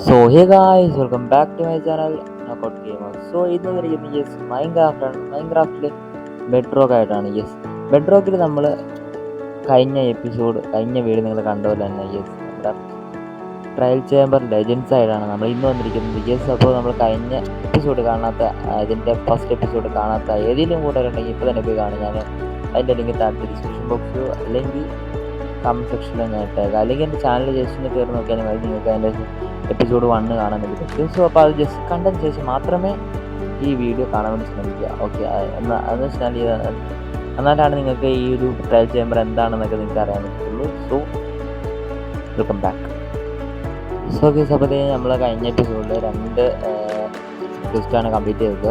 So hey guys, welcome back to my channel knockout gamer. So ഇന്ന് വന്നിരിക്കുന്നത് മൈൻക്രാഫ്റ്റാണ്. മൈൻക്രാഫ്റ്റിൽ ബെഡ് റോക്ക് ആയിട്ടാണ്. ബെഡ് റോക്കിൽ നമ്മൾ കഴിഞ്ഞ വീഡിയോ നിങ്ങൾ കണ്ട പോലെ തന്നെ നമ്മുടെ ട്രയൽ ചേമ്പർ ലെജൻസ് ആയിട്ടാണ് നമ്മൾ ഇന്ന് വന്നിരിക്കുന്നത്. അപ്പോൾ നമ്മൾ കഴിഞ്ഞ എപ്പിസോഡ് കാണാത്ത, അതിൻ്റെ ഫസ്റ്റ് എപ്പിസോഡ് കാണാത്ത ഏതെങ്കിലും കൂട്ടുകാരുണ്ടെങ്കിൽ ഇപ്പോൾ തന്നെ പോയി കാണും. ഞാൻ അതിൻ്റെ ലിങ്ക് താഴത്തെ ഡിസ്ക്രിപ്ഷൻ ബോക്സിലോ അല്ലെങ്കിൽ കമൻറ്റ് സെക്ഷനിലോ ഞാൻ ഇട്ടേക്കാം. അല്ലെങ്കിൽ എൻ്റെ ചാനൽ ജസ്റ്റ് ഒന്ന് കയറി നോക്കിയാലും മതി, നിങ്ങൾക്ക് അതിൻ്റെ എപ്പിസോഡ് 1 കാണാൻ വേണ്ടി പറ്റും. സോ അപ്പോൾ അത് ജസ്റ്റ് കണ്ടതിന് ശേഷം മാത്രമേ ഈ വീഡിയോ കാണാൻ വേണ്ടി ശ്രമിക്കുക. ഓക്കെ, അതെന്ന് വെച്ചാൽ എന്നാലാണ് നിങ്ങൾക്ക് ഈ ഒരു ട്രയൽ ചേമ്പർ എന്താണെന്നൊക്കെ നിങ്ങൾക്ക് അറിയാൻ പറ്റുള്ളൂ. So welcome back. So guys, അപ്പോൾ നമ്മൾ കഴിഞ്ഞ എപ്പിസോഡിൽ 2 ക്വസ്റ്റാണ് കംപ്ലീറ്റ് ചെയ്തത്.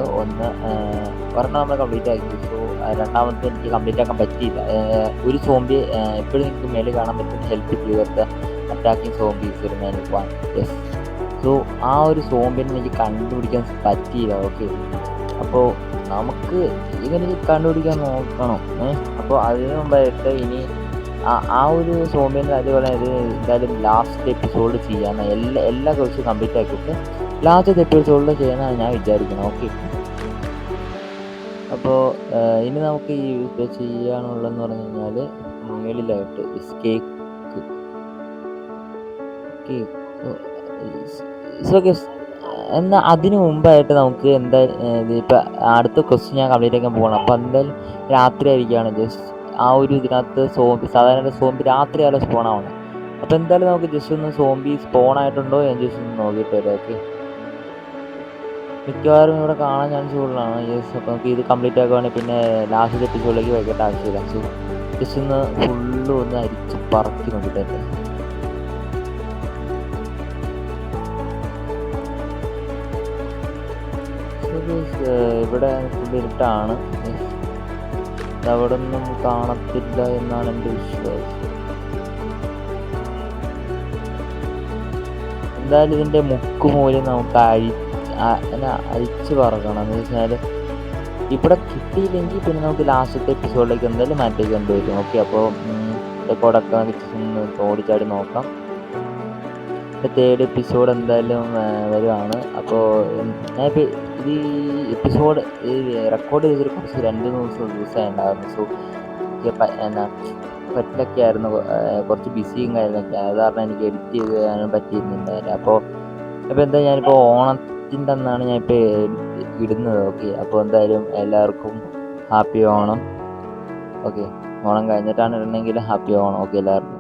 ഒരെണ്ണം നമ്മൾ കംപ്ലീറ്റ് ആക്കി. സോ രണ്ടാമത്തെ എനിക്ക് കംപ്ലീറ്റ് ആക്കാൻ പറ്റിയില്ല. ഒരു സോംബി എപ്പോഴും നിങ്ങൾക്ക് മേളിൽ കാണാൻ പറ്റും, ഹെൽപ്പ് ക്ലിയർ അറ്റാക്കിങ് സോംബീസ് ഒരു യെസ്. സോ ആ ഒരു സോംബിനെ എനിക്ക് കണ്ടുപിടിക്കാൻ പറ്റിയില്ല. ഓക്കെ, അപ്പോൾ നമുക്ക് ഇങ്ങനെ കണ്ടുപിടിക്കാൻ നോക്കണം. അപ്പോൾ അതിനു മുമ്പായിട്ട് ഇനി ആ ഒരു സോംബിൻ്റെ അതുപോലെ ഇത് എന്തായാലും ലാസ്റ്റ് എപ്പിസോഡ് ചെയ്യാമെന്ന് എല്ലാ ദിവസവും കംപ്ലീറ്റ് ആക്കിയിട്ട് ലാസ്റ്റ് എപ്പിസോഡിൽ ചെയ്യാമെന്നാണ് ഞാൻ വിചാരിക്കുന്നത്. ഓക്കെ, അപ്പോൾ ഇനി നമുക്ക് ഈ ചെയ്യാനുള്ളതെന്ന് പറഞ്ഞു കഴിഞ്ഞാൽ മുകളിലായിട്ട് എസ്കേപ്പ്. എന്നാൽ അതിന് മുമ്പായിട്ട് നമുക്ക് എന്തായാലും ഇപ്പം അടുത്ത ക്വസ്റ്റ്യൻ ഞാൻ കംപ്ലീറ്റ് ആക്കാൻ പോകണം. അപ്പോൾ എന്തായാലും രാത്രി ആയിരിക്കുകയാണ്. ജസ്റ്റ് ആ ഒരു ഇതിനകത്ത് സാധാരണ സോംബി രാത്രിയാലും സ്പോൺ ആവണം. അപ്പോൾ എന്തായാലും നമുക്ക് ജസ്റ്റ് ഒന്ന് സോംബി സ്പോൺ ആയിട്ടുണ്ടോ എന്ന് ജസ്റ്റ് ഒന്ന് നോക്കിയിട്ട് വരാം. ഓക്കെ, മിക്കവാറും ഇവിടെ കാണാൻ ചാൻസ് കൂടുതലാണ്. അപ്പോൾ നമുക്ക് ഇത് കംപ്ലീറ്റ് ആക്കുവാണെങ്കിൽ പിന്നെ ലാസ്റ്റ് എപ്പിസോഡിലേക്ക് വയ്ക്കേണ്ട ആവശ്യമില്ല. സോ ജസ്റ്റ് ഒന്ന് ഫുള്ള് ഒന്ന് അരിച്ച് പറക്കി നോക്കിയിട്ട് ഇവിടെ ഫുൾ ഇരുട്ടാണ്. അവിടെ ഒന്നും കാണത്തില്ല എന്നാണ് എൻ്റെ വിശ്വാസം. എന്തായാലും ഇതിൻ്റെ മുക്കുമൂലം നമുക്ക് അരിച്ച് പറക്കണം. എന്ന് വെച്ചാൽ ഇവിടെ കിട്ടിയില്ലെങ്കിൽ പിന്നെ നമുക്ക് ലാസ്റ്റത്തെ എപ്പിസോഡിലേക്ക് എന്തായാലും മാറ്റേണ്ടി വരും. ഓക്കെ, അപ്പോൾ റെക്കോർഡൊക്കെ ഒന്ന് ഓടിച്ചാടി നോക്കാം. തേർഡ് എപ്പിസോഡ് എന്തായാലും വരുവാണ്. അപ്പോൾ ഞാനിപ്പോൾ ഇത് എപ്പിസോഡ് റെക്കോർഡ് ചെയ്തൊരു കുറച്ച് 2-3 ദിവസമായി ഉണ്ടായിരുന്നു. സോ പറ്റിലൊക്കെ ആയിരുന്നു, കുറച്ച് ബിസിയും കാര്യങ്ങളൊക്കെ. അത് കാരണം എനിക്ക് എഡിറ്റ് ചെയ്ത് തരാനും പറ്റിയിരുന്നില്ല. അപ്പോൾ എന്താ ഞാനിപ്പോൾ ഓണത്തിൻ്റെ അന്നാണ് ഞാനിപ്പോൾ ഇടുന്നത്. ഓക്കെ, അപ്പോൾ എന്തായാലും എല്ലാവർക്കും ഹാപ്പി ഓണം. ഓക്കെ, ഓണം കഴിഞ്ഞിട്ടാണ് ഇടണമെങ്കിൽ ഹാപ്പി ഓണം. ഓക്കെ, എല്ലാവർക്കും.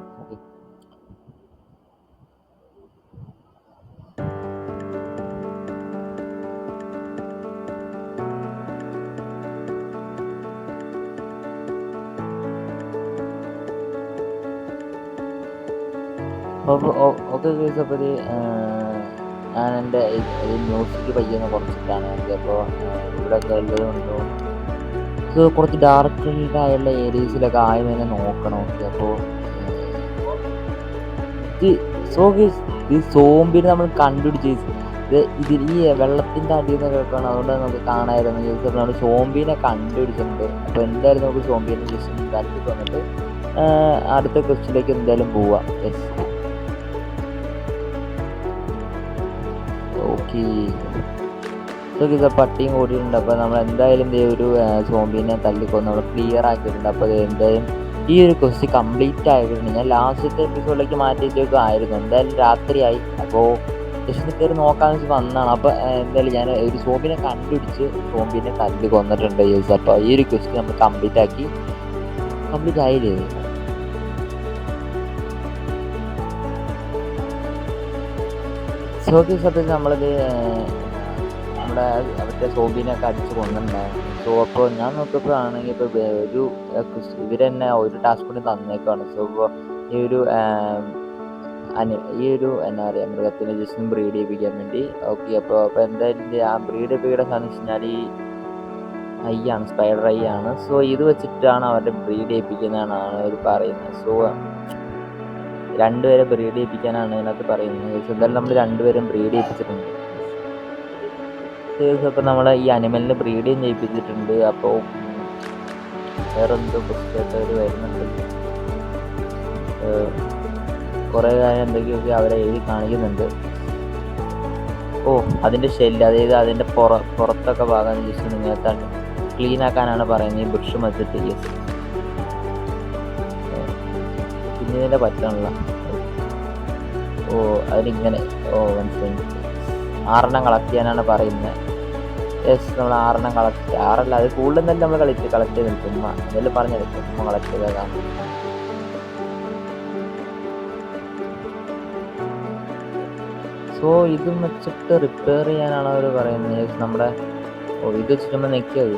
ഓക്കെ ഗൈസ്, അപ്പോൾ ഞാൻ എൻ്റെ മ്യൂസിക് പയ്യെന്ന് കുറച്ചിട്ടാണ്. അപ്പോൾ ഇവിടെ ഉണ്ടോ. സോ കുറച്ച് ഡാർക്കായുള്ള ഏരിയസിലൊക്കെ ആയി തന്നെ നോക്കണം. ഓക്കെ, അപ്പോൾ ഈ സോംബിനെ നമ്മൾ കണ്ടുപിടിച്ച് ഇതിൽ ഈ വെള്ളത്തിൻ്റെ അടിയിൽ നിന്ന് കേൾക്കണം. അതുകൊണ്ട് നമുക്ക് കാണാമായിരുന്നു. അപ്പോൾ നമ്മൾ സോംബിനെ കണ്ടുപിടിച്ചിട്ടുണ്ട്. അപ്പോൾ എന്തായാലും നമുക്ക് സോംബിനെ ജസ്റ്റ് കണ്ടിട്ട് വന്നിട്ട് അടുത്ത ക്വസ്റ്റിലേക്ക് എന്തായാലും പോവാം. Yes, okay. പട്ടിയും കൂടിയിട്ടുണ്ട്. അപ്പോൾ നമ്മൾ എന്തായാലും ഒരു സോംബിനെ തല്ലിക്കൊന്ന് നമ്മൾ ക്ലിയർ ആക്കിയിട്ടുണ്ട്. അപ്പോൾ എന്തായാലും ഈ ഒരു ക്വസ്റ്റ്യൻ കംപ്ലീറ്റ് ആയിട്ടുണ്ട്. ഞാൻ ലാസ്റ്റത്തെ എപ്പിസോഡിലേക്ക് മാറ്റിയിട്ടൊക്കെ ആയിരുന്നു. എന്തായാലും രാത്രിയായി. അപ്പോൾ ജസ്റ്റ് കയറി നോക്കാമെന്ന് വെച്ച് വന്നതാണ്. അപ്പോൾ എന്തായാലും ഞാൻ ഒരു സോംബിനെ കണ്ടുപിടിച്ച് സോംബിനെ തല്ലി കൊന്നിട്ടുണ്ട്. യെസ്, അപ്പോൾ ഈ ഒരു ക്വസ്റ്റ്യൻ നമ്മൾ കംപ്ലീറ്റ് ആയില്ലേ. സോ സത്യത്തിൽ നമ്മളിത് നമ്മുടെ അവരുടെ സോംബിനെയൊക്കെ അടിച്ച് കൊന്നിട്ടുണ്ടായിരുന്നു. സോ അപ്പോൾ ഞാൻ നോക്കിയപ്പോൾ ആണെങ്കിൽ ഇപ്പോൾ ഇവർ തന്നെ ഒരു ടാസ്ക് കൂടി തന്നേക്കാണ്. സോ ഇപ്പോൾ ഈ ഒരു എന്നാ പറയുക, മൃഗത്തിനെ ജസ്റ്റ് ബ്രീഡ് ചെയ്യിപ്പിക്കാൻ വേണ്ടി. ഓക്കെ, അപ്പോൾ എന്തായാലും ആ ബ്രീഡ് ചെയ്യിപ്പിക്കുന്ന സാധനം വെച്ച് കഴിഞ്ഞാൽ ഈ ഐയാണ്, സ്പൈഡർ ഐ ആണ്. സോ ഇത് വെച്ചിട്ടാണ് അവരുടെ ബ്രീഡ് ചെയ്യിപ്പിക്കുന്നതാണ് അവർ പറയുന്നത്. സോ 2 പേരെ ബ്രീഡ് ചെയ്യിപ്പിക്കാനാണ് ഇതിനകത്ത് പറയുന്നത്. എന്തായാലും നമ്മൾ 2 പേരും ബ്രീഡ് ചെയ്യിപ്പിച്ചിട്ടുണ്ട്. അപ്പോൾ നമ്മൾ ഈ അനിമലിനെ ബ്രീഡ് ചെയ്യിപ്പിച്ചിട്ടുണ്ട്. അപ്പോൾ വേറെ എന്തോ പുസ്തകത്തിൽ വരുന്നുണ്ട്. കുറേ കാര്യം എന്തൊക്കെയൊക്കെ അവരെ എഴുതി കാണിക്കുന്നുണ്ട്. ഓ, അതിൻ്റെ ഷെല്ല്, അതായത് അതിൻ്റെ പുറത്തൊക്കെ ഭാഗം ജസ്റ്റ് നിങ്ങൾക്ക് ക്ലീൻ ആക്കാനാണ് പറയുന്നത് ഈ ബ്രഷ് വെച്ചിട്ട്. യെസ്, പിന്നെ ഇതിൻ്റെ പറ്റണല്ലോ. ഓ, അതിനിങ്ങനെ. ഓ, മനസ്സിലായി. 6 കളക്ട് ചെയ്യാനാണ് പറയുന്നത്. യെസ്, നമ്മൾ 6 കളക്ട്, 6 അത് കൂടുതൽ നമ്മൾ കളക്ട് ചെയ്ത് ചുമ്മാ എന്തെങ്കിലും പറഞ്ഞെടുക്കും, ചുമ്മാ കളക്ട് ചെയ്തേക്കാം. സോ ഇതും വെച്ചിട്ട് റിപ്പയർ ചെയ്യാനാണ് അവർ പറയുന്നത്. നമ്മുടെ ഇത് വെച്ചിട്ട് നമ്മൾ നെക്കിയത്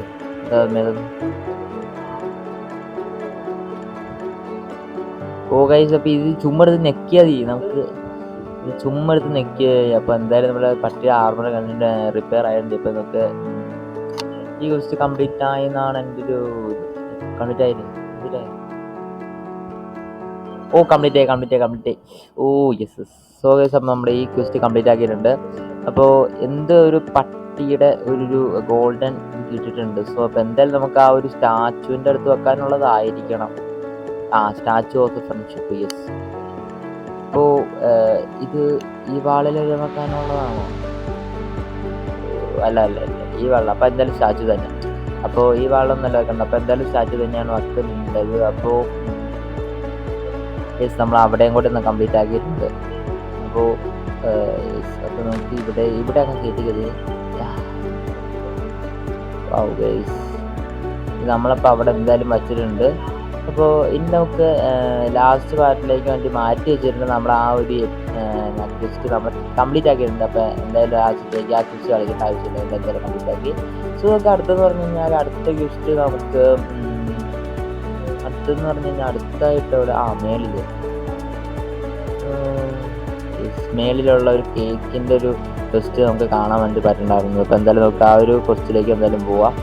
ഗൈസ്. അപ്പോൾ ഇത് ചുമ്മാ എടുത്ത് നെക്കിയാൽ മതി, നമുക്ക് ഇത് ചുമ്മാ എടുത്ത് നെക്കിയാൽ മതി. അപ്പോൾ എന്തായാലും നമ്മുടെ പറ്റിയ ആർമർ കണ്ടിട്ട് റിപ്പയർ ആയിട്ടുണ്ട്. ഇപ്പോൾ നമുക്ക് ഈ ക്വസ്റ്റ് കംപ്ലീറ്റ് ആയി എന്നാണ് എൻ്റെ ഒരു കംപ്ലീറ്റ് ആയില്ലേ. ഓ, കംപ്ലീറ്റ് ആയി. ഓ യെസ്. സോ ഗൈസ്, അപ്പോൾ നമ്മുടെ ഈ ക്വസ്റ്റ് കംപ്ലീറ്റ് ആക്കിയിട്ടുണ്ട്. അപ്പോൾ ഒരു പട്ടിയുടെ ഒരു ഗോൾഡൻ കിട്ടിയിട്ടുണ്ട്. സോ അപ്പോൾ എന്തായാലും നമുക്ക് ആ ഒരു സ്റ്റാച്ചുവിൻ്റെ അടുത്ത് വെക്കാനുള്ളതായിരിക്കണം. Statue of the friendship. Yes. അപ്പോൾ ഇത് ഈ വാളിൽ വെക്കാനുള്ളതാണോ? അല്ല, ഈ വാളിൽ. അപ്പോൾ എന്തായാലും സ്റ്റാച്ചു തന്നെ. അപ്പോൾ ഈ വാളൊന്നല്ല വെക്കണ്ട. അപ്പോൾ എന്തായാലും സ്റ്റാച്ചു തന്നെയാണ് വെക്കുന്നുണ്ടത്. അപ്പോൾ നമ്മൾ അവിടെയും കൂടെ ഒന്ന് കംപ്ലീറ്റ് ആക്കിയിട്ടുണ്ട്. അപ്പോൾ നമുക്ക് ഇവിടെ അങ്ങ് കയറ്റിക്കത്. നമ്മളപ്പോൾ അവിടെ എന്തായാലും വച്ചിട്ടുണ്ട്. അപ്പോൾ ഇനി നമുക്ക് ലാസ്റ്റ് പാർട്ടിലേക്ക് വേണ്ടി മാറ്റി വെച്ചിട്ടുണ്ട്. നമ്മൾ ആ ഒരു ക്വിസ്റ്റ് നമ്മൾ കംപ്ലീറ്റ് ആക്കിയിട്ടുണ്ട്. അപ്പോൾ എന്തായാലും ലാസ്റ്റിലേക്ക് ആ ക്വിസ്റ്റ് കളിക്കേണ്ട ആവശ്യമില്ല, എന്തായാലും കംപ്ലീറ്റ് ആക്കി. സോ നമുക്ക് അടുത്തെന്ന് പറഞ്ഞു കഴിഞ്ഞാൽ അടുത്ത ക്വിസ്റ്റ് നമുക്ക് അടുത്തായിട്ട് ഇവിടെ മേളിലുള്ള ഒരു കേക്കിൻ്റെ ഒരു ക്വസ്റ്റ് നമുക്ക് കാണാൻ വേണ്ടി പറ്റുന്നുണ്ടായിരുന്നു. അപ്പോൾ എന്തായാലും നമുക്ക് ആ ഒരു ക്വസ്റ്റിലേക്ക് എന്തായാലും പോവാം.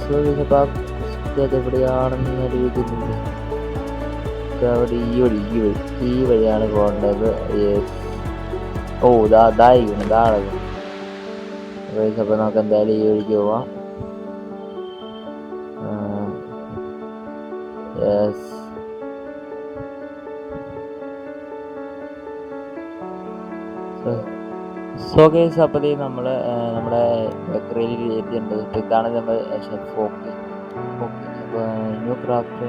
സോ അപ്പോൾ ആ ക്വസ്റ്റ് അത് എവിടെയാണെന്ന രീതിയിൽ അവിടെ ഈ വഴിയാണ് പോകേണ്ടത്. ഓ, ഇതാണത്. അപ്പോൾ നമുക്ക് എന്തായാലും ഈ വഴിക്ക് പോവാം. യെസ്. സോ ഗൈസ്, അപ്പോൾ നമ്മൾ നമ്മുടെ ബേക്കറിയിൽ എത്തിയിട്ടുണ്ട്. ഇതാണ് നമ്മൾ ഷെഫ്. ഓക്കെ. അപ്പോൾ ന്യൂ ക്രാഫ്റ്റ്.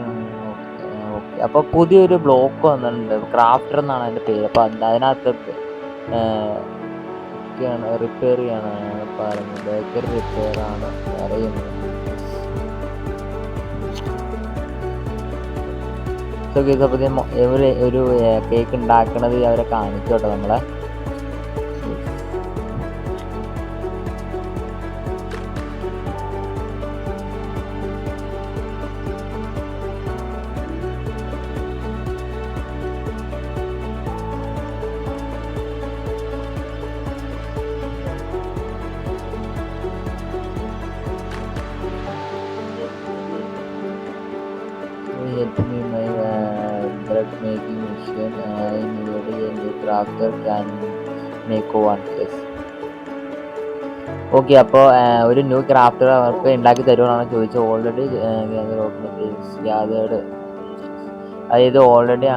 ഓക്കെ. അപ്പോൾ പുതിയൊരു ബ്ലോക്ക് വന്നിട്ടുണ്ട്, ക്രാഫ്റ്റർ എന്നാണ് അതിൻ്റെ പേര്. അപ്പോൾ അതിനകത്ത് റിപ്പയർ ചെയ്യാനാണ് പറയുന്നത്. ബേക്കറി റിപ്പയർ ആണ് പറയുന്നത്. സോ ഗൈസ്, അപ്പോൾ ഒരു കേക്ക് ഉണ്ടാക്കണത് അവരെ കാണിച്ചു കേട്ടോ നമ്മളെ. Help me my bread making machine. I need a new crafter can make one. Yes. Okay. അപ്പോൾ ഒരു ന്യൂ ക്രാഫ്റ്റർ അവർക്ക് ഉണ്ടാക്കി തരുമെന്നാണ് ചോദിച്ചത്. ഓൾറെഡി ഗ്യാതേർഡ്, അതായത് ഓൾറെഡി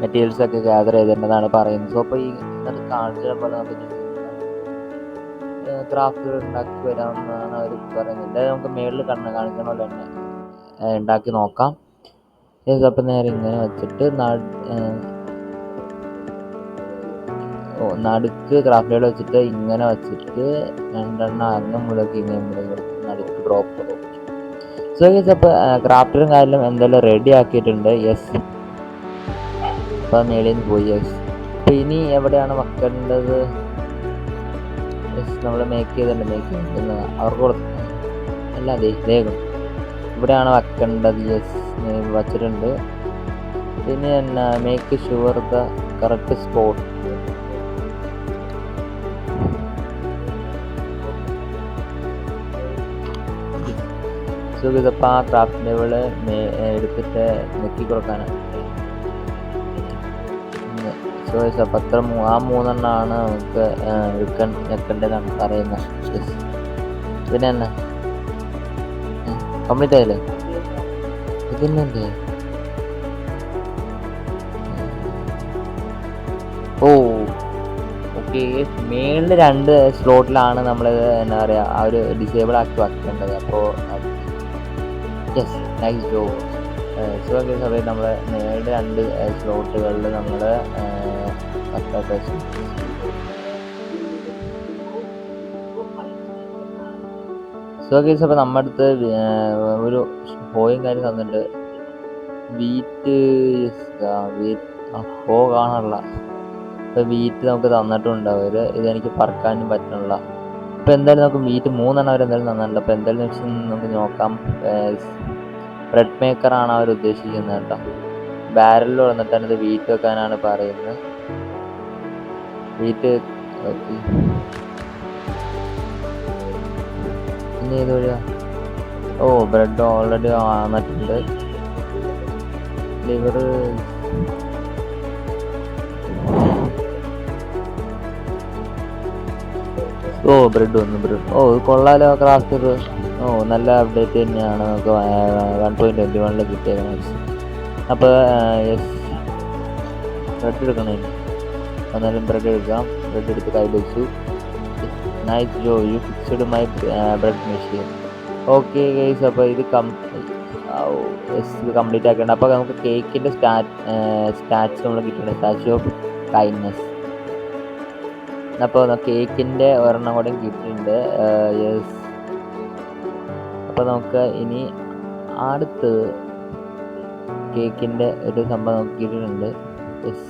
മെറ്റീരിയൽസ് ഒക്കെ ഗ്യാദർ ചെയ്തിട്ടുണ്ടെന്നാണ് പറയുന്നത്. സോ അപ്പോൾ ഈ കാണിച്ച പോലെ നമുക്ക് ക്രാഫ്റ്റർ ഉണ്ടാക്കി വരാമെന്നാണ് അവർ പറയുന്നത്. നമുക്ക് മേളിൽ കാണിക്കണ പോലെ തന്നെ ഉണ്ടാക്കി നോക്കാം. അപ്പം നേരെ ഇങ്ങനെ വെച്ചിട്ട് നടുക്ക് ക്രാഫ്റ്റ് വെച്ചിട്ട് ഇങ്ങനെ വെച്ചിട്ട് 2 അങ്ങ് മുതൽക്ക് ഇങ്ങനെ നടുക്ക് ഡ്രോപ്പ്. സോ ഗൈസ്, അപ്പോൾ ക്രാഫ്റ്ററും കാര്യം എന്തായാലും റെഡി ആക്കിയിട്ടുണ്ട്. യെസ്. അപ്പോൾ മേളിൽ നിന്ന് പോയി. യെസ്. അപ്പോൾ ഇനി എവിടെയാണ് വെക്കേണ്ടത്? യെസ്, നമ്മൾ മേക്ക് ചെയ്തിട്ടുണ്ട്. അവർക്ക് കൊടുത്തു അല്ലാതെ വേഗം ഇവിടെയാണ് വെക്കേണ്ടത്. യെസ്, വച്ചിട്ടുണ്ട്. പിന്നെ make sure the correct spot. So ഇതപ്പോൾ ആ ക്രാഫ്റ്റ് ലെവൽ എടുത്തിട്ട് നെക്കി കൊടുക്കാനാണ്. സോ അപ്പോൾ അത്ര ആ 3 എണ്ണമാണ് നമുക്ക് വെക്കേണ്ടതാണ് പറയുന്നത്. യെസ്. പിന്നെ എന്നാ കംപ്ലീറ്റ് ആയില്ലേ? ഇതല്ലേ മേളിൽ 2 സ്ലോട്ടിലാണ് നമ്മൾ എന്താ പറയുക ആ ഒരു ഡിസേബിൾ ആക്കി വെക്കേണ്ടത്. അപ്പോൾ യെസ്, നൈസ് ജോബ്. സോ സമയത്ത് നമ്മൾ മേളിൽ 2 സ്ലോട്ടുകളിൽ നമ്മൾ സോ കേസ് അപ്പോൾ നമ്മുടെ അടുത്ത് ഒരു ഹോയും കാര്യം തന്നിട്ട് വീറ്റ് ഹോ കാണാനുള്ള ഇപ്പോൾ വീറ്റ് നമുക്ക് തന്നിട്ടുണ്ട് അവർ. ഇതെനിക്ക് പറക്കാനും പറ്റണില്ല. അപ്പോൾ എന്തായാലും നമുക്ക് മീറ്റ് 3 അവർ എന്തായാലും തന്നിട്ടുണ്ട്. അപ്പോൾ എന്തായാലും നമുക്ക് നോക്കാം. ബ്രെഡ് മേക്കറാണ് അവർ ഉദ്ദേശിക്കുന്നത് കേട്ടോ. ബാരലിൽ വന്നിട്ടാണ് ഇത് വീറ്റ് വെക്കാനാണ് പറയുന്നത്. Wheat okay. ഇനി ഏത് വഴിയാ? ഓ, ബ്രെഡ് ഓൾറെഡി വന്നിട്ടുണ്ട്. ലിവർ ബ്രെഡ് വന്നു. കൊള്ളാലോ ക്രാഫ്റ്റർ. നല്ല അപ്ഡേറ്റ് തന്നെയാണ്. നമുക്ക് 1.21 കിട്ടിയത്. അപ്പോൾ യെസ്, ബ്രെഡ് എടുക്കണേ. എന്നാലും ബ്രെഡ് എടുക്കാം. ബ്രെഡ് എടുത്ത് കയ്യിൽ വെച്ചു. Nice job, you fixed my bread machine. Okay guys, അപ്പോൾ ഇത് കംപ്ലീറ്റ് ആക്കേണ്ട. അപ്പോൾ നമുക്ക് കേക്കിൻ്റെ സ്റ്റാച്ചു നമ്മൾ കിട്ടുന്നുണ്ട്. Statue of kindness. അപ്പോൾ കേക്കിൻ്റെ ഒരെണ്ണം കൂടെ കിട്ടിയിട്ടുണ്ട്. യെസ്, അപ്പോൾ നമുക്ക് ഇനി അടുത്ത് കേക്കിൻ്റെ ഒരു സംഭവം നമുക്ക് കിട്ടിയിട്ടുണ്ട്. യെസ്.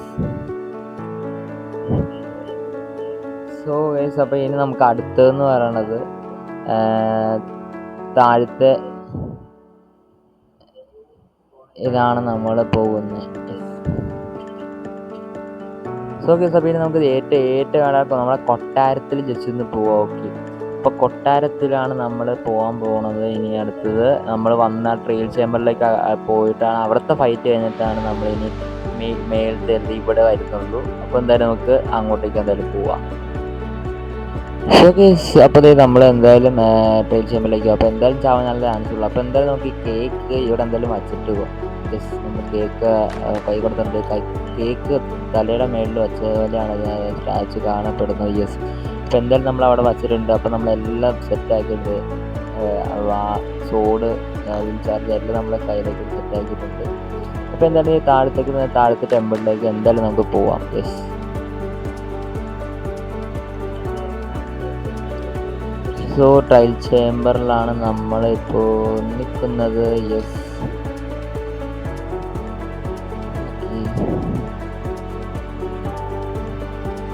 സോ യെസ്, അപ്പോൾ ഇനി നമുക്ക് അടുത്തതെന്ന് പറയണത് താഴത്തെ ഇതാണ് നമ്മൾ പോകുന്നത്. സോ കേസ്, അപ്പോൾ ഇനി നമുക്ക് ഏറ്റവും കാണാൻ നമ്മളെ കൊട്ടാരത്തിൽ ജസ്റ്റ് ഒന്ന് പോവാം. ഓക്കെ, അപ്പോൾ കൊട്ടാരത്തിലാണ് നമ്മൾ പോകാൻ പോകുന്നത്. ഇനി അടുത്തത് നമ്മൾ വന്ന ട്രയൽ ചേമ്പറിലേക്ക് പോയിട്ടാണ് അവിടുത്തെ ഫൈറ്റ് കഴിഞ്ഞിട്ടാണ് നമ്മൾ ഇനി മേലത്തെ ഇവിടെ വരുന്നുള്ളൂ. അപ്പോൾ എന്തായാലും നമുക്ക് അങ്ങോട്ടേക്ക് എന്തായാലും പോവാം. സോ കേസ്, അപ്പോൾ നമ്മൾ എന്തായാലും ട്രയൽ ചേമ്പറിലേക്ക് പോകും. അപ്പോൾ എന്തായാലും ചാവാൻ നല്ല ചാൻസ് ഉള്ളൂ. അപ്പോൾ എന്തായാലും നമുക്ക് ഈ കേക്ക് ഇവിടെ എന്തായാലും വച്ചിട്ട് പോകാം. ജസ്റ്റ് നമ്മൾ കേക്ക് കൈ കൊടുത്തിട്ടുണ്ട്. കേക്ക് തലയുടെ മേളിൽ വെച്ച പോലെയാണ് സ്റ്റാച്ചു കാണപ്പെടുന്നത്. യെസ്, അപ്പോൾ എന്തായാലും നമ്മൾ അവിടെ വച്ചിട്ടുണ്ട്. അപ്പോൾ നമ്മളെല്ലാം സെറ്റാക്കിയിട്ടുണ്ട്. സോഡ് ചാർജ് എല്ലാം നമ്മളെ കയ്യിലേക്ക് സെറ്റാക്കിയിട്ടുണ്ട്. അപ്പോൾ എന്തായാലും താഴത്തെ ടെമ്പിളിലേക്ക് എന്തായാലും നമുക്ക് പോവാം. യെസ്. സോ ട്രയൽ ചേമ്പറിലാണ് നമ്മളിപ്പോൾ നിൽക്കുന്നത്. യെസ്.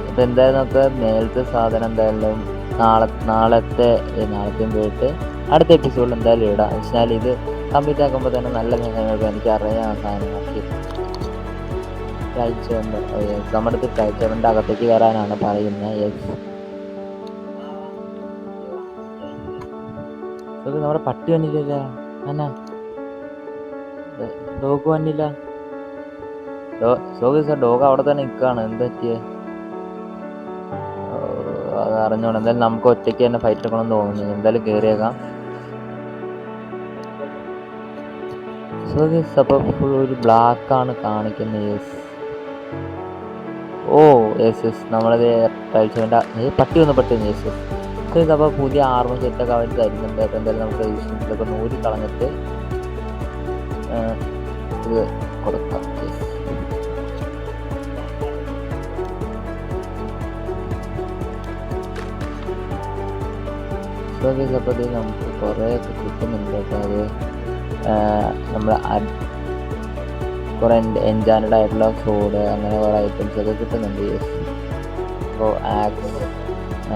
അപ്പോൾ എന്തായാലും നമുക്ക് മേലത്തെ സാധനം എന്തായാലും നാളത്തെയും പോയിട്ട് അടുത്ത എപ്പിസോഡിൽ എന്തായാലും ഇടാം. വെച്ചാൽ ഇത് കംപ്ലീറ്റ് ആക്കുമ്പോൾ തന്നെ നല്ല സാധനങ്ങൾക്ക് എനിക്കറിയാം സാധനങ്ങളൊക്കെ. ട്രയൽ ചേമ്പർ, നമ്മുടെ അടുത്ത് ട്രയൽ ചേമ്പറിൻ്റെ അകത്തേക്ക് കയറാനാണ് പറയുന്നത്. യെസ്. നമ്മുടെ പട്ടി വന്നില്ല. എന്നാ ഡോഗ് വന്നില്ല. ഡോഗ് അവിടെ തന്നെ നിൽക്കുകയാണ്. എന്താ പറ്റിയേ? അത് അറിഞ്ഞോണം. എന്തായാലും നമുക്ക് ഒറ്റയ്ക്ക് തന്നെ ഫൈറ്റ് എടുക്കണമെന്ന് തോന്നുന്നു. എന്തായാലും കയറിയേക്കാം. സോ ഗൈസ്, അപ്പോൾ ഫുൾ ഒരു ബ്ലാക്കാണ് കാണിക്കുന്നത്. യെസ്. യെസ്, നമ്മളത് ടൈൽസിൻ്റെ പട്ടി വന്നു. യെസ്. സോ ഇതപ്പോൾ പുതിയ ആർമർ സെറ്റൊക്കെ അവർ തരുന്നുണ്ട്. അപ്പോൾ എന്തായാലും നമുക്ക് ഇതൊക്കെ നൂരി കളഞ്ഞിട്ട് ഇത് കൊടുക്കാം. യെസ്. സോ ഗൈസ്, അപ്പോൾ നമുക്ക് കുറേയൊക്കെ കിട്ടുന്നുണ്ട്. അപ്പോൾ അത് നമ്മൾ കുറേ എൻജാൻഡ് ആയിട്ടുള്ള സോഡ് അങ്ങനെ കുറേ ഐറ്റംസ് ഒക്കെ കിട്ടുന്നുണ്ട്. യെസ്. അപ്പോൾ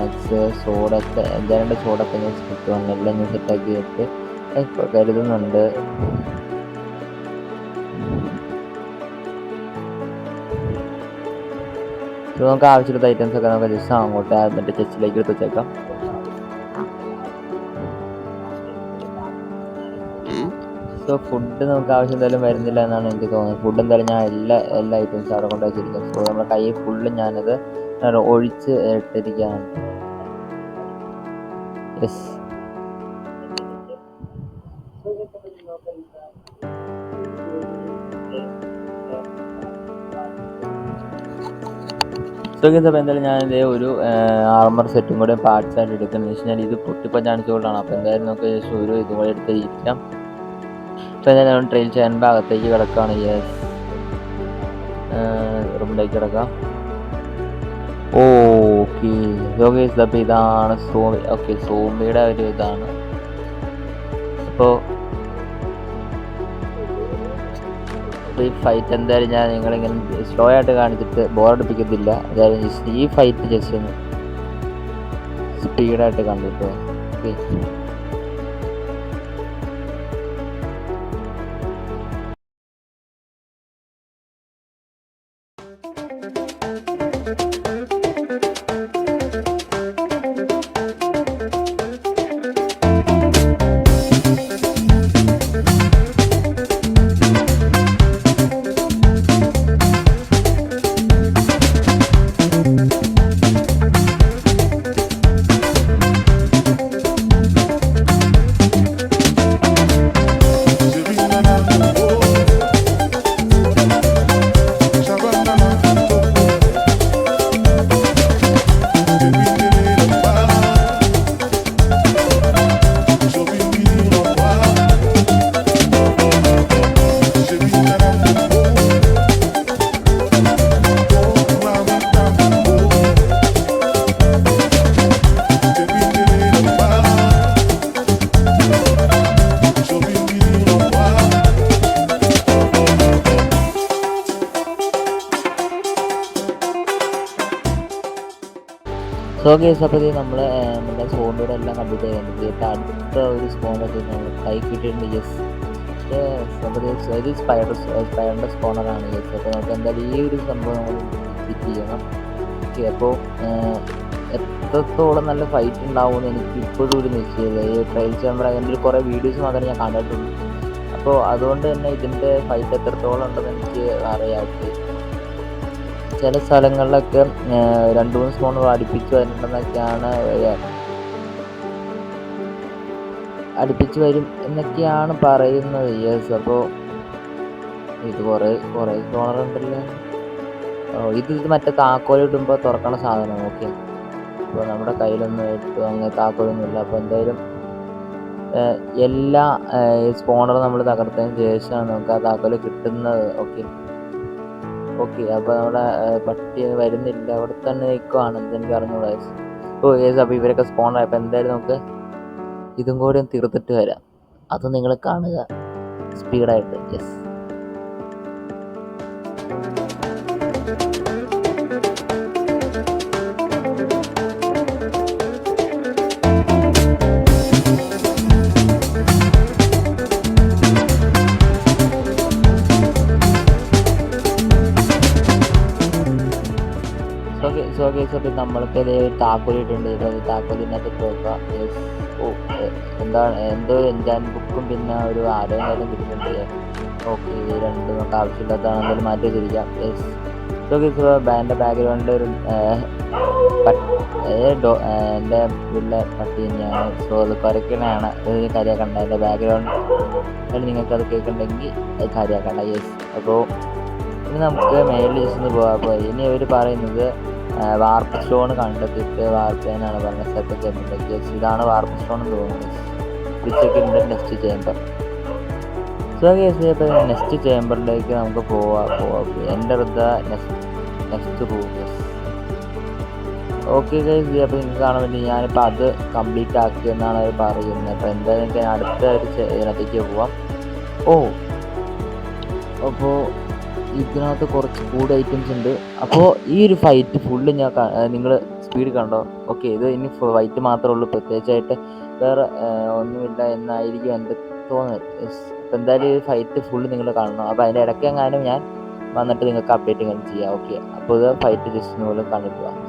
ആക്സ് സോഡൊക്കെ എൻജാൻഡ് സോഡൊക്കെ ഞാൻ കിട്ടുവാണ്. എല്ലാം ഞാൻ സെറ്റാക്കിയിട്ട് ഇപ്പോൾ കരുതുന്നുണ്ട്. സോ നമുക്ക് ആവശ്യമുള്ള ഐറ്റംസ് ഒക്കെ നമുക്ക് ജസ്റ്റ് അങ്ങോട്ട് മറ്റേ ചെസ്റ്റിലേക്ക് എടുത്ത് വെച്ചേക്കാം. സോ ഫുഡ് നമുക്ക് ആവശ്യം എന്തായാലും വരുന്നില്ല എന്നാണ് എനിക്ക് തോന്നുന്നത്. ഫുഡ് എന്തായാലും ഞാൻ എല്ലാ ഐറ്റംസും അവിടെ കൊണ്ട് വെച്ചിരിക്കും. സോ നമ്മുടെ കൈ ഫുള്ള് ഞാനത് ഒഴിച്ച് ഇട്ടിരിക്കുകയാണ്. യെസ്. സോ ഗൈസ് അപ്പോൾ എന്തായാലും ഞാൻ ഇതേ ഒരു ആർമർ സെറ്റും കൂടെ പാർട്സ് ആയിട്ട് എടുക്കുന്നത് വെച്ച് കഴിഞ്ഞാൽ ഇത് പൊട്ടിപ്പം ചാൻസ് കൊണ്ടാണ്. അപ്പോൾ എന്തായാലും നമുക്ക് ജസ്റ്റ് ഒരു ഇതും കൂടെ എടുത്ത് ഇരിക്കാം. അപ്പോൾ എന്തായാലും ട്രെയിൽ ചെയ്യാൻ അകത്തേക്ക് കിടക്കുകയാണ്. യെസ്, റൂമിലേക്ക് കിടക്കാം. ഓക്കെ ഗൈസ്, അപ്പോൾ ഇതാണ് സോംബി. ഓക്കെ, സോംബിയുടെ ഒരു ഇതാണ്. അപ്പോൾ ഈ ഫൈറ്റ് എന്തായാലും ഞാൻ നിങ്ങളിങ്ങനെ സ്ലോ ആയിട്ട് കാണിച്ചിട്ട് ബോറടിപ്പിക്കത്തില്ല. എന്തായാലും ഈ ഫൈറ്റ് ജസ്റ്റ് ഒന്ന് സ്പീഡായിട്ട് കണ്ടിട്ടോ. ഓക്കെ, സോ ഗൈസ്, അപ്പോൾ ഇത് നമ്മൾ നമ്മുടെ സോംബിയുടെ എല്ലാം കംപ്ലീറ്റ് ചെയ്തിട്ടുണ്ട്. അടുത്ത ഒരു സ്പോണർ നമ്മൾ കൈ കിട്ടിയിട്ടുണ്ട്. യെസ്, ഇത് സ്പൈഡറിൻ്റെ സ്പോണറാണ്. യെസ്, അപ്പോൾ നമുക്ക് എന്തായാലും ഈ ഒരു സംഭവം നമ്മൾ ഫിറ്റ് ചെയ്യണം. ഓക്കെ, അപ്പോൾ എത്രത്തോളം നല്ല ഫൈറ്റ് ഉണ്ടാവുമെന്ന് എനിക്ക് ഇപ്പോഴും ഒരു നിശ്ചയമില്ല. ഈ ട്രയൽ ചേമ്പർ അതിൻ്റെ കുറേ വീഡിയോസ് മാത്രമേ ഞാൻ കണ്ടിട്ടുള്ളൂ. അപ്പോൾ അതുകൊണ്ട് തന്നെ ഇതിൻ്റെ ഫൈറ്റ് എത്രത്തോളം ഉണ്ടെന്ന് എനിക്ക് അറിയാം. ചില സ്ഥലങ്ങളിലൊക്കെ 2-3 സ്പോണർ അടുപ്പിച്ച് വരും എന്നൊക്കെയാണ് പറയുന്നത്. യെസ്, അപ്പോൾ ഇത് കുറേ സ്പോണർ ഉണ്ടല്ലോ. ഇത് മറ്റേ താക്കോലിടുമ്പോൾ തുറക്കണ സാധനം. ഓക്കെ, അപ്പോൾ നമ്മുടെ കയ്യിലൊന്നും അങ്ങനെ താക്കോലൊന്നുമില്ല. അപ്പോൾ എന്തായാലും എല്ലാ സ്പോണറും നമ്മൾ തകർത്തതിന് ശേഷമാണ് നമുക്ക് ആ താക്കോല് കിട്ടുന്നത്. ഓക്കെ, അപ്പോൾ നമ്മുടെ പട്ടി വരുന്നില്ല, അവിടെ തന്നെ നിൽക്കുവാണ്. എനിക്ക് അറിഞ്ഞൂടാ. യെസ്, അപ്പോൾ ഇവരൊക്കെ സ്പോണറായപ്പോൾ എന്തായാലും നമുക്ക് ഇതും കൂടി തീർത്തിട്ട് വരാം. അത് നിങ്ങൾ കാണുക സ്പീഡായിട്ട്. യെസ്, അപ്പോൾ നമ്മൾക്ക് ഇതേ ഒരു താക്കോലിട്ടുണ്ട്. താക്കോലിനകത്ത് നോക്കാം. യെസ്, എന്തോ എൻജാൻ ബുക്കും പിന്നെ ഒരു ആരെങ്കിലും കിട്ടുന്നുണ്ട്. ഓക്കെ, ഈ രണ്ടും നമുക്ക് ആവശ്യമില്ലാത്തതാണ്, എന്തായാലും മാറ്റി വെച്ചിരിക്കാം. യെസ്, എൻ്റെ ബാക്ക്ഗ്രൗണ്ടിൽ ഒരു എൻ്റെ വീട്ടിലെ പട്ടി തന്നെയാണ്. സോ അത് കുരയ്ക്കണതാണ്. ഇത് കാര്യമാക്കണ്ട. എൻ്റെ ബാക്ക്ഗ്രൗണ്ട് നിങ്ങൾക്കത് കേൾക്കുന്നുണ്ടെങ്കിൽ അത് കാര്യമാക്കണ്ട. യെസ്, അപ്പോൾ ഇനി നമുക്ക് മേളിൽ ജസ്റ്റ് ഒന്ന് പോകാം. അപ്പോൾ ഇനി അവർ പറയുന്നത് വാർപ്പ് സ്റ്റോൺ കണ്ടെത്തിയിട്ട് വാർപ്പ് ചെയ്യാനാണ് പറഞ്ഞത്. സെറ്റ് ചെയ്യുന്നുണ്ട്. യെസ്, ഇതാണ് വാർപ്പ് സ്റ്റോൺ എന്ന് തോന്നുന്നത്. വിളിച്ചൊക്കെ നെക്സ്റ്റ് ചേമ്പർ. സോ കേസ്, ഇപ്പോൾ നെക്സ്റ്റ് ചേമ്പറിലേക്ക് നമുക്ക് പോവാം. എൻ്റെ നെക്സ്റ്റ് പോകും. ഓക്കെ ഗൈസ്, അപ്പോൾ നിങ്ങൾക്ക് കാണാൻ വേണ്ടി ഞാനിപ്പോൾ അത് കംപ്ലീറ്റ് ആക്കിയെന്നാണ് അവർ പറയുന്നത്. അപ്പോൾ എന്തായാലും എനിക്ക് അടുത്ത ഒരു ഇതിനകത്തേക്ക് പോവാം. അപ്പോൾ ഇതിനകത്ത് കുറച്ച് ഫുഡ് ഐറ്റംസ് ഉണ്ട്. അപ്പോൾ ഈ ഒരു ഫൈറ്റ് ഫുള്ള് നിങ്ങൾ സ്പീഡ് കണ്ടോ. ഓക്കെ, ഇത് ഇനി ഫൈറ്റ് മാത്രമേ ഉള്ളൂ, പ്രത്യേകിച്ചായിട്ട് വേറെ ഒന്നുമില്ല എന്നായിരിക്കും എൻ്റെ തോന്നൽ. അപ്പോൾ എന്തായാലും ഈ ഫൈറ്റ് ഫുള്ള് നിങ്ങൾ കാണണം. അപ്പോൾ അതിൻ്റെ ഇടയ്ക്കെങ്ങാനും ഞാൻ വന്നിട്ട് നിങ്ങൾക്ക് അപ്ഡേറ്റ് ഇങ്ങനെ ചെയ്യാം. ഓക്കെ, അപ്പോൾ ഇത് ഫൈറ്റ് ജസ്റ്റ് പോലും കണ്ടിട്ട് പോകാം.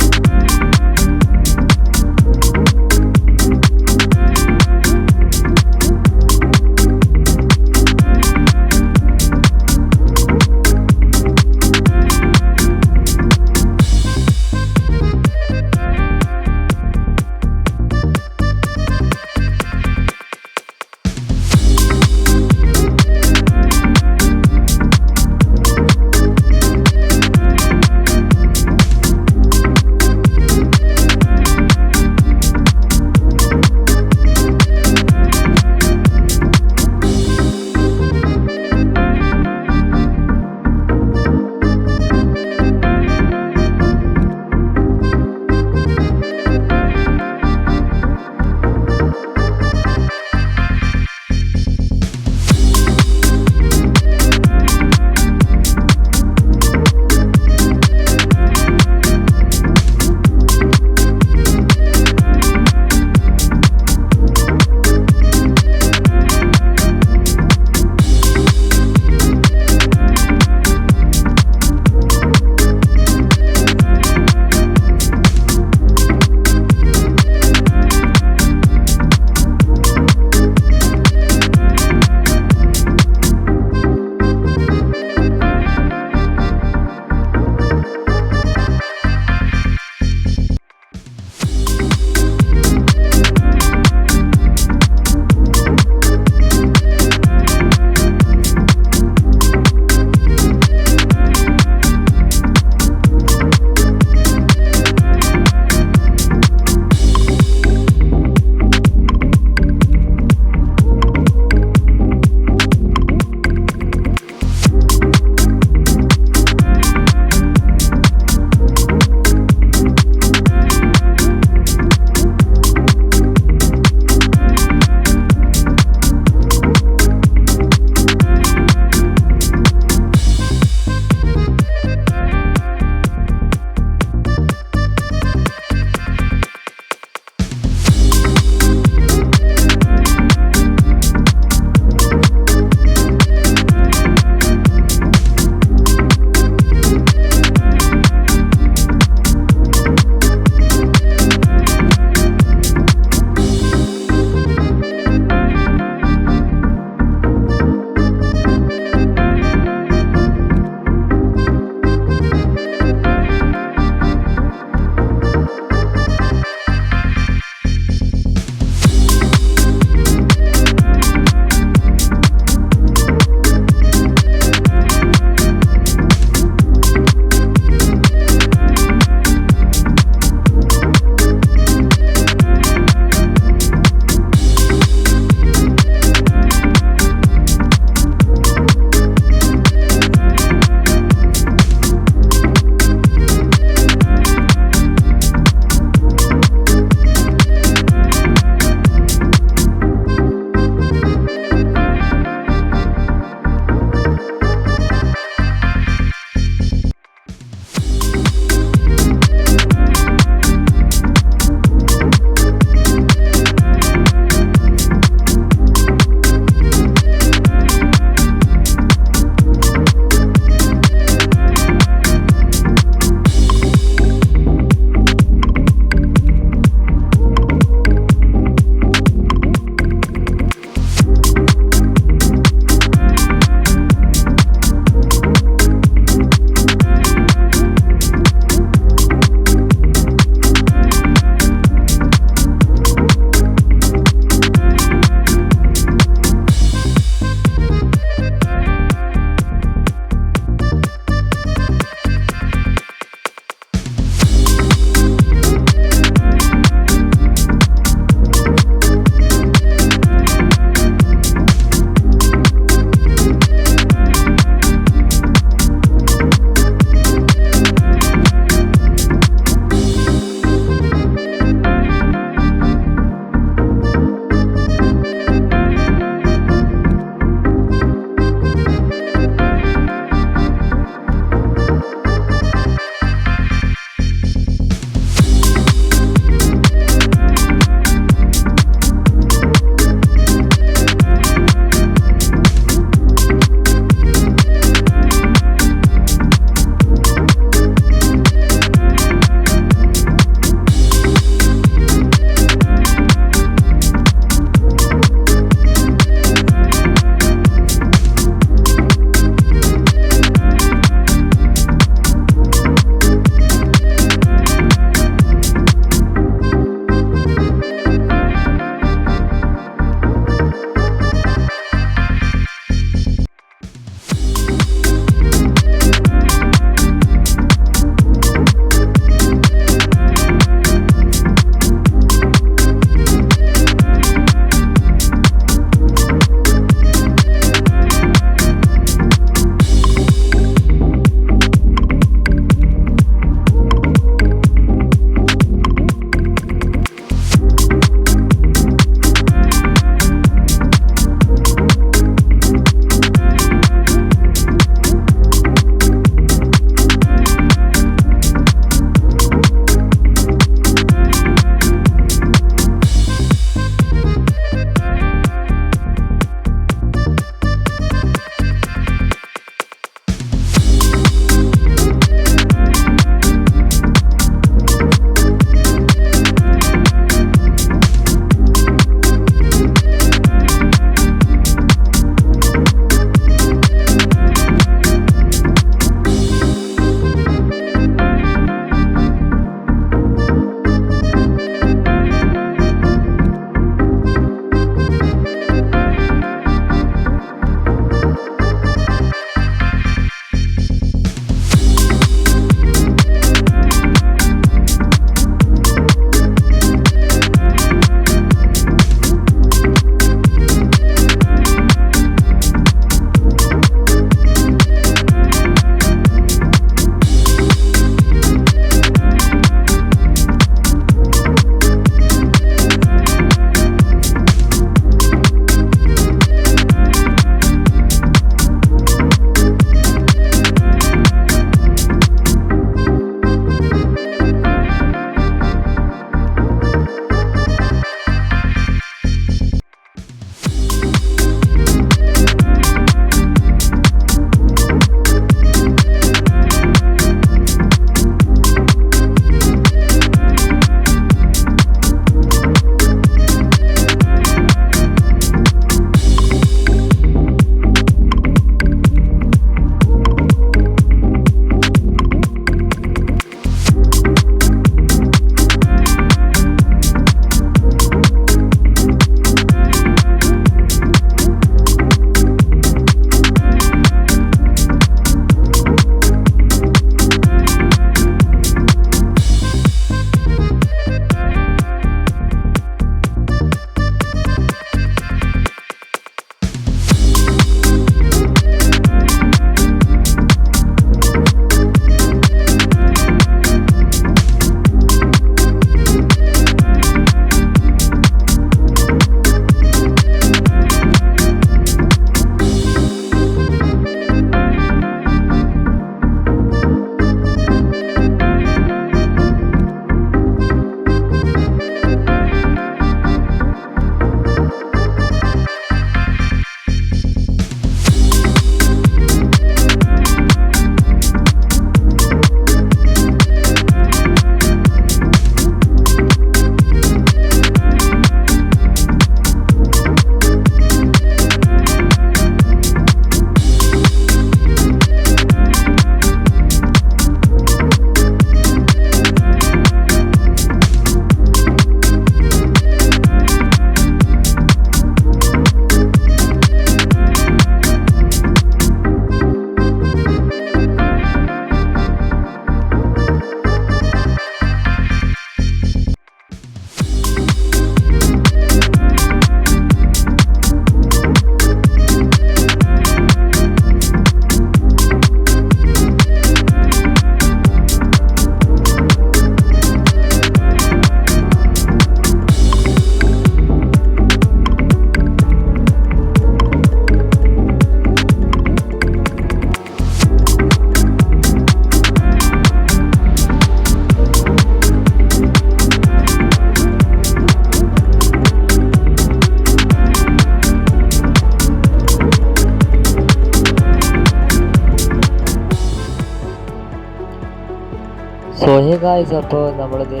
സോ ഹേ ഗായ്സ്, അപ്പോൾ നമ്മളിത്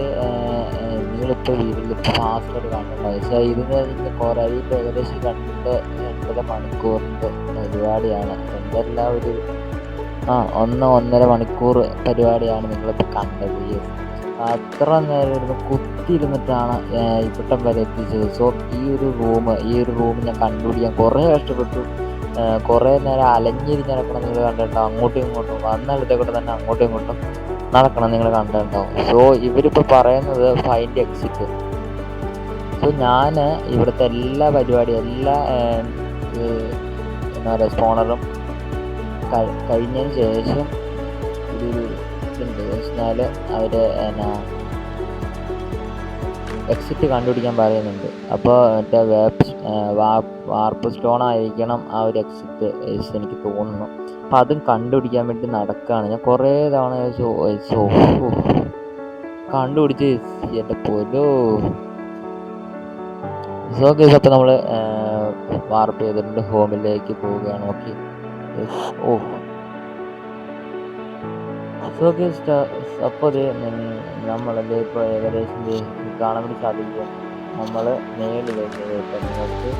നിങ്ങളിപ്പോൾ വീട്ടിലിപ്പോൾ ഫാസ്റ്റായിട്ട് കണ്ടിട്ടുണ്ടാവും. പക്ഷേ ഇതിന് കുറേ ഇപ്പോൾ ഏകദേശം 2.5 മണിക്കൂറിൻ്റെ പരിപാടിയാണ്. എന്തെല്ലാം ഒരു 1-1.5 മണിക്കൂർ പരിപാടിയാണ് നിങ്ങളിപ്പോൾ കണ്ടത്. യെസ്, അത്ര നേരം ഇരുന്ന് കുത്തിയിരുന്നിട്ടാണ് ഇവിടം വരെ എത്തിച്ചത്. സോ ഈ ഒരു റൂം ഞാൻ കണ്ടുപിടിക്കാൻ കുറേ കഷ്ടപ്പെട്ടു. കുറേ നേരം അലഞ്ഞിരിഞ്ഞ് നടക്കണം നിങ്ങൾ കണ്ടിട്ടുണ്ടാവും. അങ്ങോട്ടും ഇങ്ങോട്ടും വന്നിടത്തേക്കൂടെ തന്നെ അങ്ങോട്ടും ഇങ്ങോട്ടും നടക്കണം നിങ്ങൾ കണ്ടിട്ടുണ്ടാവും. സോ ഇവരിപ്പോൾ പറയുന്നത് ഫൈൻഡ് എക്സിറ്റ്. സോ ഞാൻ ഇവിടുത്തെ എല്ലാ പരിപാടിയും എന്താ പറയുക സ്പോണറും കഴിഞ്ഞതിന് ശേഷം ഒരു ഇതുണ്ട് വെച്ചാൽ അവർ എക്സിറ്റ് കണ്ടുപിടിക്കാൻ പറയുന്നുണ്ട്. അപ്പോൾ മറ്റേ വാർപ്പ് സ്റ്റോൺ ആയിരിക്കണം ആ ഒരു എക്സിറ്റ് എനിക്ക് തോന്നുന്നു. അപ്പം അതും കണ്ടുപിടിക്കാൻ വേണ്ടി നടക്കുകയാണ് ഞാൻ. കുറേ തവണ കണ്ടുപിടിച്ച് എൻ്റെ പോലോ. സോ ഗൈസ്, അപ്പോൾ നമ്മൾ വാർപ്പ് ചെയ്തിട്ടുണ്ട്, ഹോമിലേക്ക് പോവുകയാണ്. ഓക്കെ. സോ ഗൈസ്, അപ്പോൾ നമ്മളത് ഇപ്പോൾ ഏകദേശം കാണാൻ വേണ്ടി സാധിക്കും. നമ്മൾ മേളിലേക്ക് നിങ്ങൾക്ക്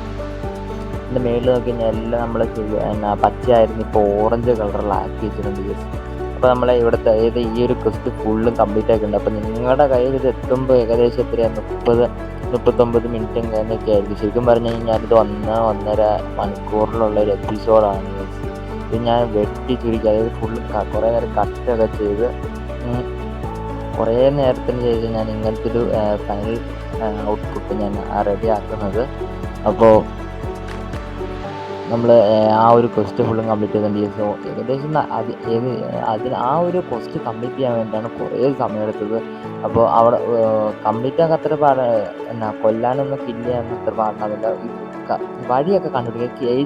ഇതിൻ്റെ മേളിൽ നോക്കി കഴിഞ്ഞാൽ എല്ലാം നമ്മൾ പച്ചയായിരുന്നു ഇപ്പോൾ ഓറഞ്ച് കളറിലാക്കി വെച്ചിട്ടുണ്ട് ഗൈസ്. അപ്പോൾ നമ്മളെ ഇവിടുത്തെ ഈ ഒരു ക്വസ്റ്റ് ഫുള്ളും കംപ്ലീറ്റ് ആക്കിയിട്ടുണ്ട്. അപ്പോൾ നിങ്ങളുടെ കയ്യിൽ ഇത് എത്തുമ്പോൾ ഏകദേശം എത്രയാണ് 30-39 മിനിറ്റ് എന്നൊക്കെ ആയിരിക്കും. ശരിക്കും പറഞ്ഞു കഴിഞ്ഞാൽ ഇത് 1-1.5 മണിക്കൂറിലുള്ള ഒരു എപ്പിസോഡാണ്. ഇത് ഞാൻ വെട്ടി ചുരുക്കി, അതായത് ഫുള്ള് കുറേ നേരം കട്ടൊക്കെ ചെയ്ത് കുറേ നേരത്തിന് ശേഷം ഞാൻ ഇങ്ങനത്തെ ഒരു ഫൈനൽ ഔട്ട്പുട്ട് ഞാൻ റെഡി ആക്കുന്നത്. അപ്പോൾ നമ്മൾ ആ ഒരു ക്വസ്റ്റ് ഫുള്ളും കംപ്ലീറ്റ് ചെയ്തിട്ടുണ്ട്. സോ ഏകദേശം ആ ഒരു ക്വസ്റ്റ് കംപ്ലീറ്റ് ചെയ്യാൻ വേണ്ടിയാണ് കുറേ സമയമെടുത്തത്. അപ്പോൾ അവിടെ കംപ്ലീറ്റ് ആക്കാൻ അത്ര കൊല്ലാനൊന്നും കില്ല് ചെയ്യാനൊന്നും അത്ര പാടുന്നില്ല. വഴിയൊക്കെ കണ്ടുപിടിക്കുക. ഈ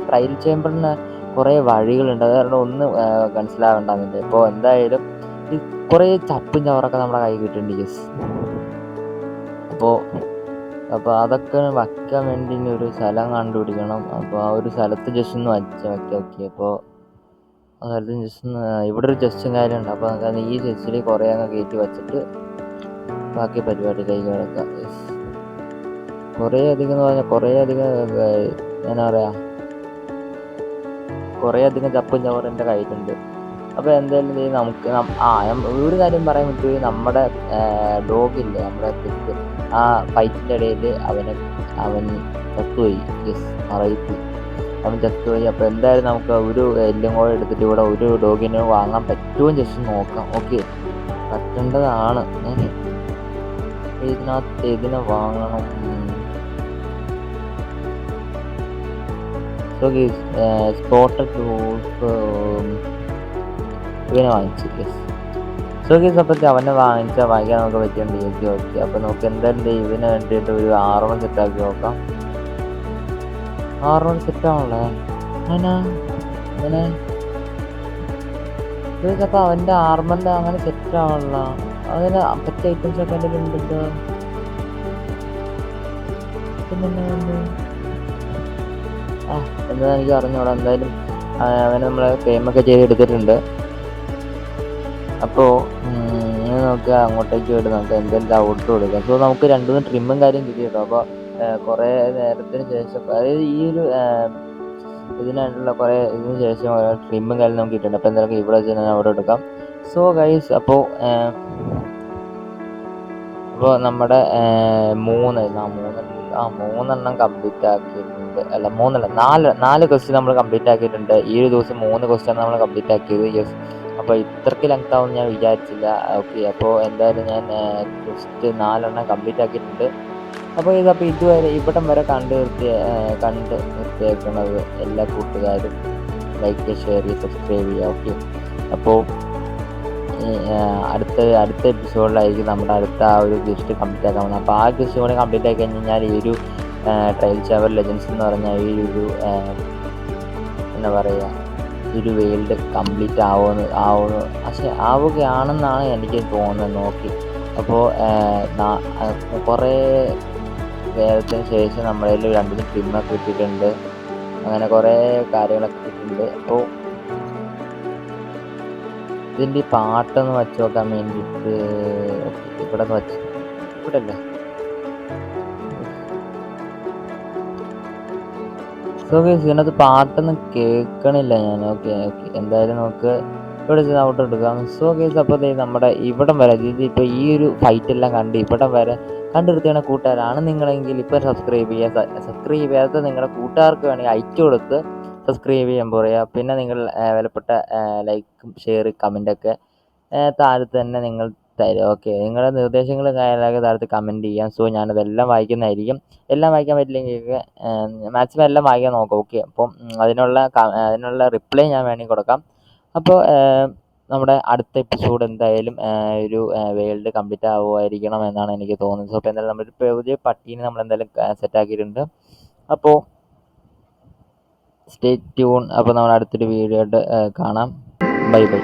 ട്രയൽ ചേമ്പറിന് കുറേ വഴികളുണ്ട്, അത് കാരണം ഒന്നും മനസ്സിലാകണ്ടാകുന്നില്ല. ഇപ്പോൾ എന്തായാലും ഈ കുറേ ചപ്പും ചവറൊക്കെ നമ്മുടെ കൈ കിട്ടുന്നുണ്ട്. യെസ്, അപ്പോൾ അതൊക്കെ വയ്ക്കാൻ വേണ്ടി ഇനി ഒരു സ്ഥലം കണ്ടുപിടിക്കണം. അപ്പോൾ ആ ഒരു സ്ഥലത്ത് ജസ്റ്റ് ഒന്ന് വയ്ക്കാം. ഓക്കെ. അപ്പോൾ ആ സ്ഥലത്ത് ജസ്റ്റ് ഇവിടെ ഒരു ജസ്റ്റും കാര്യമുണ്ട്. അപ്പോൾ നമുക്ക് ഈ ജസ്റ്റിൽ കുറേ അങ്ങ് കയറ്റി വച്ചിട്ട് ബാക്കി പരിപാടിയിലേക്ക് കിടക്കാം. യെസ്, കുറേ അധികം എന്നാ പറയുക, കുറേ അധികം ചപ്പും ചവറും എൻ്റെ കയ്യിലുണ്ട്. അപ്പോൾ എന്തായാലും നമുക്ക് ഒരു കാര്യം പറയാൻ പറ്റുമോ, നമ്മുടെ ഡോഗില്ലേ, നമ്മുടെ പെറ്റ്, ആ ഫൈറ്റിൻ്റെ ഇടയിൽ അവൻ ചത്തുപോയി. യെസ്, അവൻ ചത്തുപോയി. അപ്പോൾ എന്തായാലും നമുക്ക് ഒരു എല്ലും കൂടെ എടുത്തിട്ട് ഇവിടെ ഒരു ഡോഗിനെ വാങ്ങാൻ പറ്റുമോ ജസ്റ്റ് നോക്കാം. ഓക്കെ, പറ്റേണ്ടതാണ്. ഇതിനെ വാങ്ങണം. സോ സ്പോട്ടഡ് വോൾഫ് ഇവനെ വാങ്ങിച്ചു. യെസ്. സോ ഗൈസ്, അപ്പോൾ അവനെ വാങ്ങിക്കാൻ നമുക്ക് പറ്റുന്നുണ്ട്. ഓക്കെ. അപ്പോൾ നമുക്ക് എന്തായാലും ഇതിന് വേണ്ടിയിട്ട് ഒരു 6 സെറ്റാക്കി നോക്കാം. 6 സെറ്റാണല്ലേ അങ്ങനെ. അപ്പോൾ അവൻ്റെ ആർമറിൻ്റെ അങ്ങനെ സെറ്റാണല്ല, അതിന് പറ്റിയ ഐറ്റംസ് ഒക്കെ എൻ്റെ ഉണ്ടല്ലോ. എന്താ എനിക്ക് അറിഞ്ഞൂടാ. എന്തായാലും അവനെ നമ്മൾ ഗെയിമൊക്കെ ചെയ്തെടുത്തിട്ടുണ്ട്. അപ്പോൾ നമുക്ക് അങ്ങോട്ടേക്ക് വേണ്ടി നമുക്ക് എന്തെങ്കിലും ഔട്ട് കൊടുക്കാം. സോ നമുക്ക് 2-3 ട്രിമ്മും കാര്യം കിട്ടി കേട്ടോ. അപ്പോൾ കുറേ നേരത്തിന് ശേഷം, അതായത് ഈ ഒരു ഇതിനായിട്ടുള്ള ഇതിന് ശേഷം ഓരോ ട്രിമ്മും കാര്യം നമുക്ക് കിട്ടുന്നുണ്ട്. അപ്പോൾ എന്തായാലും ഇവിടെ വെച്ച് ഞാൻ അവിടെ എടുക്കാം. സോ ഗൈസ്, അപ്പോൾ നമ്മുടെ 3 കംപ്ലീറ്റ് ആക്കിയിട്ടുണ്ട്. അല്ല 4 ക്വസ്റ്റ്യൻ നമ്മൾ കംപ്ലീറ്റ് ആക്കിയിട്ടുണ്ട്. ഈ ഒരു ദിവസം 3 ക്വസ്റ്റ്യൻ നമ്മൾ കംപ്ലീറ്റ് ആക്കിയത്. യെസ്, അപ്പോൾ ഇത്രയ്ക്ക് ലെങ്ത് ആവും ഞാൻ വിചാരിച്ചില്ല. ഓക്കെ. അപ്പോൾ എന്തായാലും ഞാൻ ജസ്റ്റ് 4 കംപ്ലീറ്റ് ആക്കിയിട്ടുണ്ട്. അപ്പോൾ ഇതുവരെ ഇവിടം വരെ കണ്ട് നിർത്തിയേക്കുന്നത് എല്ലാ കൂട്ടുകാരും ലൈക്ക്, ഷെയർ ചെയ്യുക, സബ്സ്ക്രൈബ് ചെയ്യുക. ഓക്കെ. അപ്പോൾ അടുത്ത എപ്പിസോഡിലായിരിക്കും നമ്മുടെ അടുത്ത ആ ഒരു ഗിഫ്റ്റ് കംപ്ലീറ്റ് ആക്കാൻ പോകുന്നത്. അപ്പോൾ ആ ഗിഫ്റ്റ് കൂടി കംപ്ലീറ്റ് ആക്കി കഴിഞ്ഞാൽ ഈ ഒരു ട്രയൽ ചേമ്പർ ലെജൻസ് എന്ന് പറഞ്ഞാൽ ഈ ഒരു എന്താ പറയുക, ഒരു വേൾഡ് കംപ്ലീറ്റ് ആവുകയാണെന്നാണ് എനിക്ക് തോന്നുന്നത്. നോക്കി. അപ്പോൾ കുറേ നേരത്തിന് ശേഷം നമ്മുടെ കയ്യിൽ 2 ട്രിമ്മൊക്കെ കിട്ടിയിട്ടുണ്ട്. അങ്ങനെ കുറേ കാര്യങ്ങളൊക്കെ കിട്ടിയിട്ടുണ്ട്. അപ്പോൾ ഇതിൻ്റെ ഈ പാട്ടൊന്ന് വച്ച് നോക്കാൻ വേണ്ടിയിട്ട് ഓക്കെ ഇവിടെ നിന്ന് വച്ച് ഇവിടെ അല്ലേ. സോ ഗൈസ് ഇതിനകത്ത് പാട്ടൊന്നും കേൾക്കണില്ല ഞാൻ. ഓക്കെ ഓക്കെ എന്തായാലും നമുക്ക് ഇവിടെ വെച്ച് ഔട്ട് എടുക്കാം. സോ ഗൈസ് അപ്പോൾ നമ്മുടെ ഇവിടം വരെ ഇപ്പോൾ ഈ ഒരു ഫൈറ്റ് എല്ലാം കണ്ട് ഇവിടം വരെ കണ്ടെടുത്തുന്ന കൂട്ടുകാരാണ് നിങ്ങളെങ്കിൽ ഇപ്പോൾ സബ്സ്ക്രൈബ് ചെയ്യുക. സബ്സ്ക്രൈബ് ചെയ്യാത്ത നിങ്ങളുടെ കൂട്ടുകാർക്ക് വേണമെങ്കിൽ അയച്ചു കൊടുത്ത് സബ്സ്ക്രൈബ് ചെയ്യാൻ പറയുക. പിന്നെ നിങ്ങൾ വിലപ്പെട്ട ലൈക്കും ഷെയർ കമൻറ്റൊക്കെ താഴെ തന്നെ നിങ്ങൾ തരും. ഓക്കെ നിങ്ങളുടെ നിർദ്ദേശങ്ങളും കാര്യങ്ങളൊക്കെ താഴത്ത് കമൻറ്റ് ചെയ്യാം. സോ ഞാനതെല്ലാം വായിക്കുന്നതായിരിക്കും. എല്ലാം വായിക്കാൻ പറ്റില്ലെങ്കിൽ മാക്സിമം എല്ലാം വായിക്കാൻ നോക്കാം. ഓക്കെ അപ്പം അതിനുള്ള റിപ്ലൈ ഞാൻ വേണമെങ്കിൽ കൊടുക്കാം. അപ്പോൾ നമ്മുടെ അടുത്ത എപ്പിസോഡ് എന്തായാലും ഒരു വേൾഡ് കംപ്ലീറ്റ് ആവുമായിരിക്കണം എന്നാണ് എനിക്ക് തോന്നുന്നത്. സോ അപ്പോൾ എന്തായാലും നമ്മളൊരു പുതിയ പട്ടീനെ നമ്മളെന്തായാലും സെറ്റാക്കിയിട്ടുണ്ട്. അപ്പോൾ സ്റ്റേ ട്യൂൺ. അപ്പോൾ നമ്മൾ അടുത്തൊരു വീഡിയോ ആയിട്ട് കാണാം. Bye bye.